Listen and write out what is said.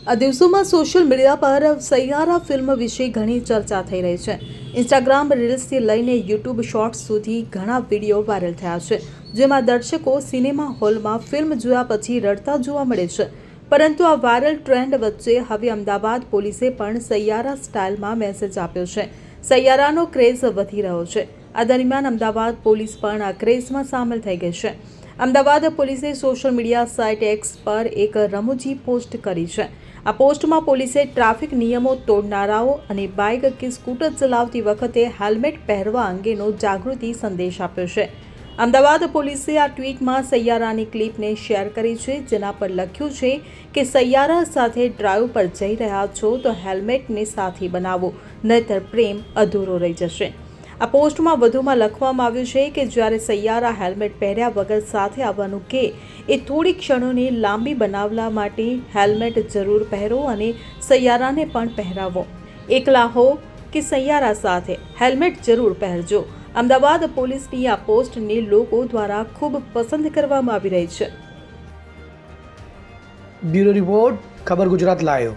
આ દિવસોમાં social media પર સૈયારા ફિલ્મ વિશે ઘણી ચર્ચા થઈ રહી છે. ઇન્સ્ટાગ્રામ રીલ્સથી લઈને યુટ્યુબ શોર્ટ્સ સુધી ઘણા વિડીયો વાયરલ થયા છે, જેમાં દર્શકો સિનેમા હોલમાં ફિલ્મ જોયા પછી રડતા જોવા મળે છે. પરંતુ આ વાયરલ ટ્રેન્ડ વચ્ચે હવે અમદાવાદ પોલીસે પણ સૈયારા સ્ટાઇલમાં મેસેજ આપ્યો છે. સૈયારાનો ક્રેઝ વધી રહ્યો છે. આ દરમિયાન અમદાવાદ પોલીસ પણ આ ક્રેઝમાં સામેલ થઈ ગઈ છે. અમદાવાદ પોલીસે સોશિયલ મીડિયા સાઇટ એક્સ પર એક રમૂજી પોસ્ટ કરી છે. આ પોસ્ટમાં પોલીસે ટ્રાફિક નિયમો તોડનારાઓ અને બાઇક કે સ્કૂટર ચલાવતી વખતે હેલ્મેટ પહેરવા અંગેનો જાગૃતિ સંદેશ આપ્યો છે. અમદાવાદ પોલીસે આ ટ્વીટમાં સૈયારાની ક્લિપને શેર કરી છે, જેના પર લખ્યું છે કે સૈયારા સાથે ડ્રાઈવ પર જઈ રહ્યા છો તો હેલ્મેટને સાથી બનાવો, નહીતર પ્રેમ અધૂરો રહી જશે. આ પોસ્ટમાં વધુમાં લખવામાં આવ્યું છે કે જ્યારે સૈયારા હેલ્મેટ પહેર્યા વગર સાથે આવવાનું કે એ થોડી ક્ષણોને લાંબી બનાવવા માટે હેલ્મેટ જરૂર પહેરો અને સૈયારાને પણ પહેરાવો. એકલા હો કે સૈયારા સાથે હેલ્મેટ જરૂર પહેરજો. અમદાવાદ પોલીસની આ પોસ્ટને લોકો દ્વારા ખૂબ પસંદ કરવામાં આવી રહી છે. બ્યુરો રિપોર્ટ, ખબર ગુજરાત લાઈવ.